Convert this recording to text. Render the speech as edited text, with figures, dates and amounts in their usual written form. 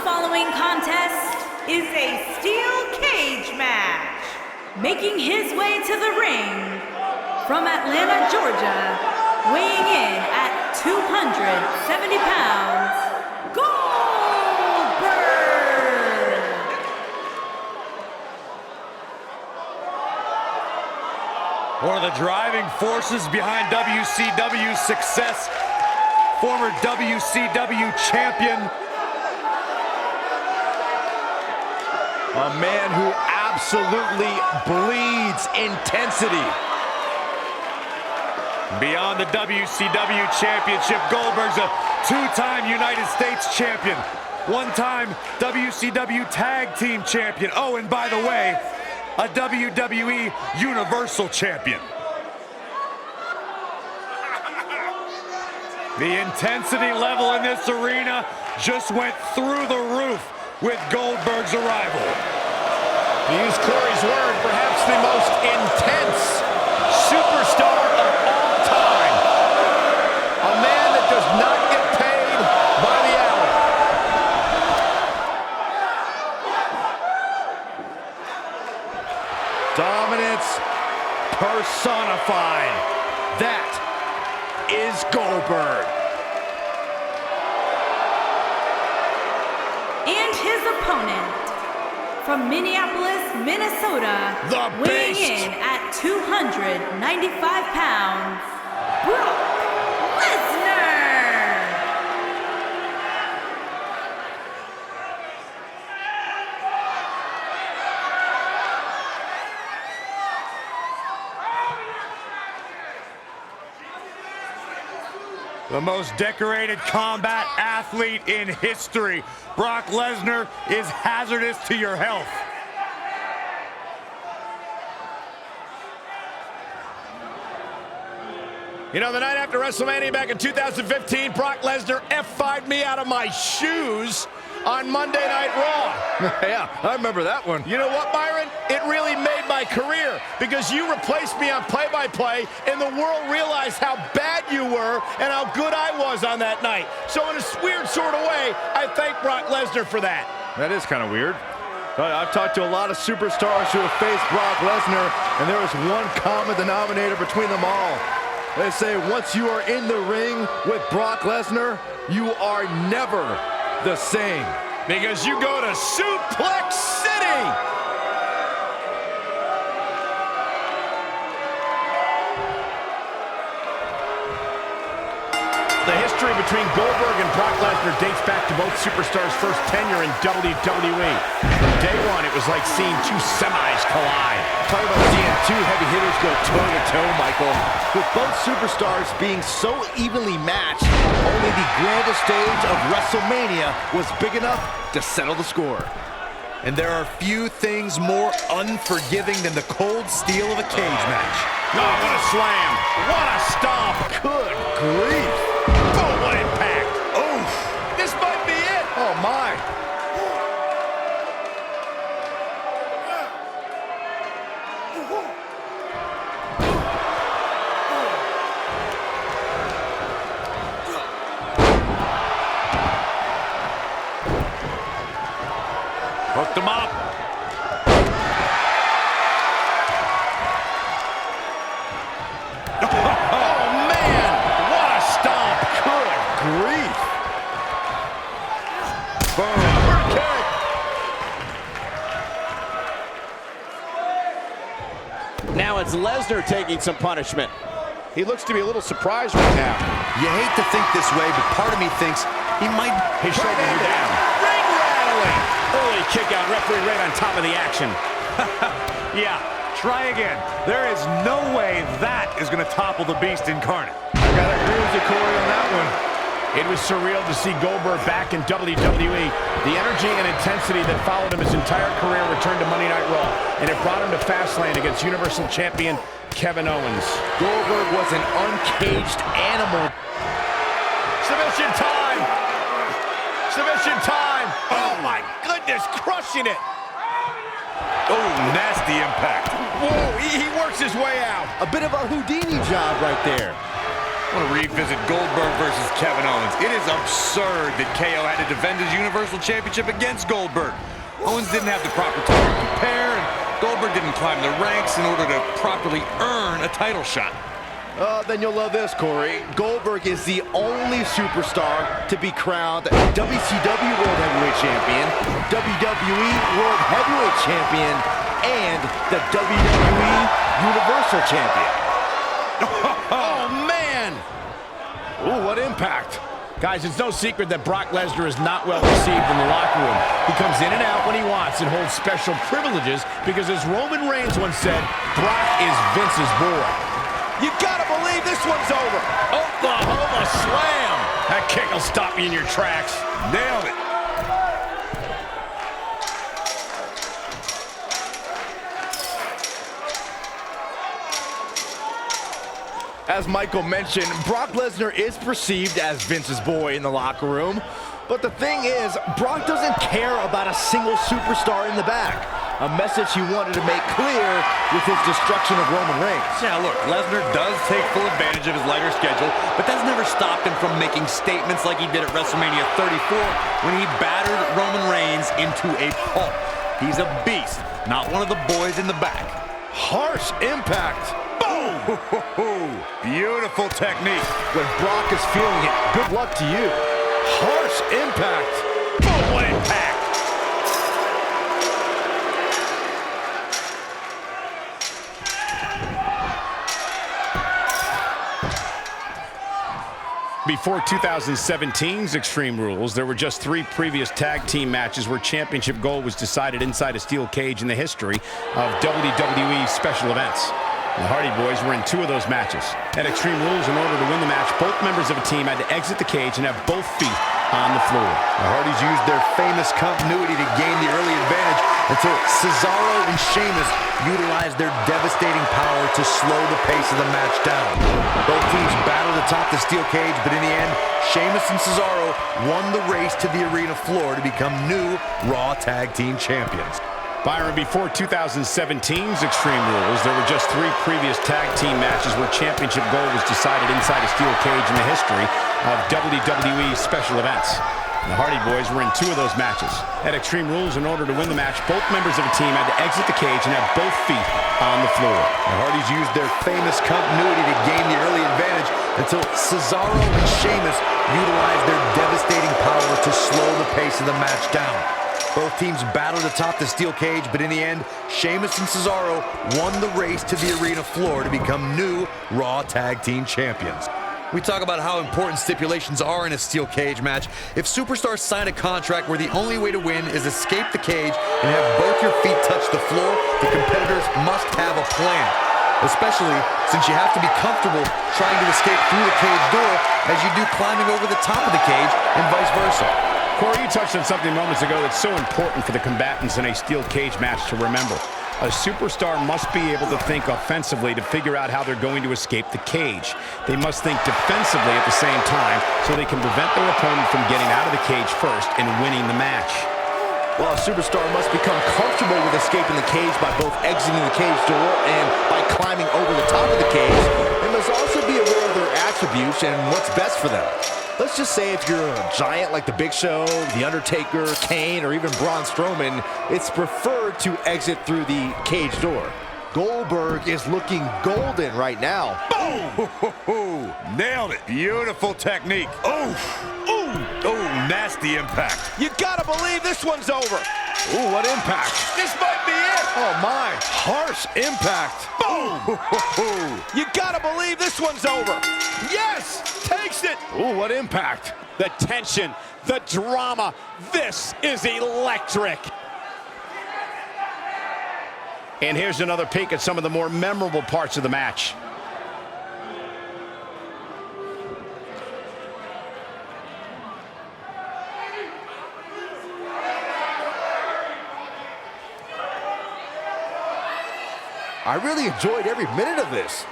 following contest is a steel cage match. Making his way to the ring from Atlanta, Georgia, weighing in at 270 pounds, Goldberg! One of the driving forces behind WCW's success, former WCW champion, a man who absolutely bleeds intensity. Beyond the WCW championship, Goldberg's a two-time United States champion, one-time WCW tag team champion. Oh, and by the way, a WWE Universal champion. The intensity level in this arena just went through the roof with Goldberg's arrival. To use Corey's word, perhaps the most intense superstar of all time. A man that does not get paid by the hour. Dominance personified. That is Goldberg. And his opponent, from Minneapolis, Minnesota, weighing in at 295 pounds, Brock Lesner! The most decorated combat athlete in history, Brock Lesnar, is hazardous to your health. You know, the night after WrestleMania back in 2015, Brock Lesnar F5'd me out of my shoes on Monday Night Raw. Yeah, I remember that one. You know what, Byron? It really made my career because you replaced me on play-by-play and the world realized how bad you were and how good I was on that night. So in a weird sort of way, I thank Brock Lesnar for that. That is kind of weird. I've talked to a lot of superstars who have faced Brock Lesnar, and there is one common denominator between them all. They say once you are in the ring with Brock Lesnar, you are never the same. Because you go to Suplex City. The history between Goldberg and Brock Lesnar dates back to both superstars' first tenure in WWE. From day one, it was like seeing two semis collide. Talk about seeing two heavy hitters go toe-to-toe, Michael. With both superstars being so evenly matched, only the grandest stage of WrestleMania was big enough to settle the score. And there are few things more unforgiving than the cold steel of a cage match. Oh, what a slam. What a stomp. Good grief. Oh, what impact. Oof. This might be it. Oh, my. Hooked him up. Oh, man. What a stomp. Good grief. Boom. Kick. Now it's Lesnar taking some punishment. He looks to be a little surprised right now. You hate to think this way, but part of me thinks he might... His shoulders are down. Ring rattling. Early kick out, referee right on top of the action. Yeah, try again. There is no way that is going to topple the beast incarnate. I gotta agree with you, Corey, on that one. It was surreal to see Goldberg back in WWE. The energy and intensity that followed him his entire career returned to Monday Night Raw, and it brought him to Fastlane against Universal Champion Kevin Owens. Goldberg was an uncaged animal. Submission time! Submission time! Oh my goodness, crushing it! Oh, nasty impact. Whoa, he works his way out. A bit of a Houdini job right there. I want to revisit Goldberg versus Kevin Owens. It is absurd that KO had to defend his Universal Championship against Goldberg. Owens didn't have the proper time to prepare, and Goldberg didn't climb the ranks in order to properly earn a title shot. Then you'll love this, Corey. Goldberg is the only superstar to be crowned WCW World Heavyweight Champion, WWE World Heavyweight Champion, and the WWE Universal Champion. Oh, man! Ooh, what impact. Guys, it's no secret that Brock Lesnar is not well received in the locker room. He comes in and out when he wants and holds special privileges because, as Roman Reigns once said, Brock is Vince's boy. You gotta believe this one's over. Oklahoma slam. That kick will stop you in your tracks. Nailed it. As Michael mentioned, Brock Lesnar is perceived as Vince's boy in the locker room. But the thing is, Brock doesn't care about a single superstar in the back. A message he wanted to make clear with his destruction of Roman Reigns. Yeah, look, Lesnar does take full advantage of his lighter schedule, but that's never stopped him from making statements like he did at WrestleMania 34 when he battered Roman Reigns into a pulp. He's a beast, not one of the boys in the back. Harsh impact. Boom! Beautiful technique. When Brock is feeling it, good luck to you. Harsh impact. Full impact. Before 2017's Extreme Rules, there were just 3 previous tag team matches where championship gold was decided inside a steel cage in the history of WWE special events. The Hardy Boys were in 2 of those matches. At Extreme Rules, in order to win the match, both members of a team had to exit the cage and have both feet on the floor. The Hardys used their famous continuity to gain the early advantage until Cesaro and Sheamus utilized their devastating power to slow the pace of the match down. Both teams battled atop the steel cage, but in the end, Sheamus and Cesaro won the race to the arena floor to become new Raw Tag Team Champions. Byron, before 2017's Extreme Rules, there were just 3 previous tag team matches where championship gold was decided inside a steel cage in the history of WWE special events. The Hardy Boys were in 2 of those matches. At Extreme Rules, in order to win the match, both members of a team had to exit the cage and have both feet on the floor. The Hardys used their famous continuity to gain the early advantage until Cesaro and Sheamus utilized their devastating power to slow the pace of the match down. Both teams battled atop the steel cage, but in the end, Sheamus and Cesaro won the race to the arena floor to become new Raw Tag Team Champions. We talk about how important stipulations are in a steel cage match. If superstars sign a contract where the only way to win is escape the cage and have both your feet touch the floor, the competitors must have a plan. Especially since you have to be comfortable trying to escape through the cage door as you do climbing over the top of the cage and vice versa. Corey, you touched on something moments ago that's so important for the combatants in a steel cage match to remember. A superstar must be able to think offensively to figure out how they're going to escape the cage. They must think defensively at the same time so they can prevent their opponent from getting out of the cage first and winning the match. Well, a superstar must become comfortable with escaping the cage by both exiting the cage door and by climbing over the top of the cage. They must also be aware of their attributes and what's best for them. Let's just say if you're a giant like The Big Show, The Undertaker, Kane, or even Braun Strowman, it's preferred to exit through the cage door. Goldberg is looking golden right now. Boom! Nailed it. Beautiful technique. Oh, nasty impact. You gotta believe this one's over. Ooh, what impact. This might be it. Oh my, harsh impact. Boom! You gotta believe this one's over. Yes, takes it. Ooh, what impact. The tension, the drama. This is electric. And here's another peek at some of the more memorable parts of the match. I really enjoyed every minute of this.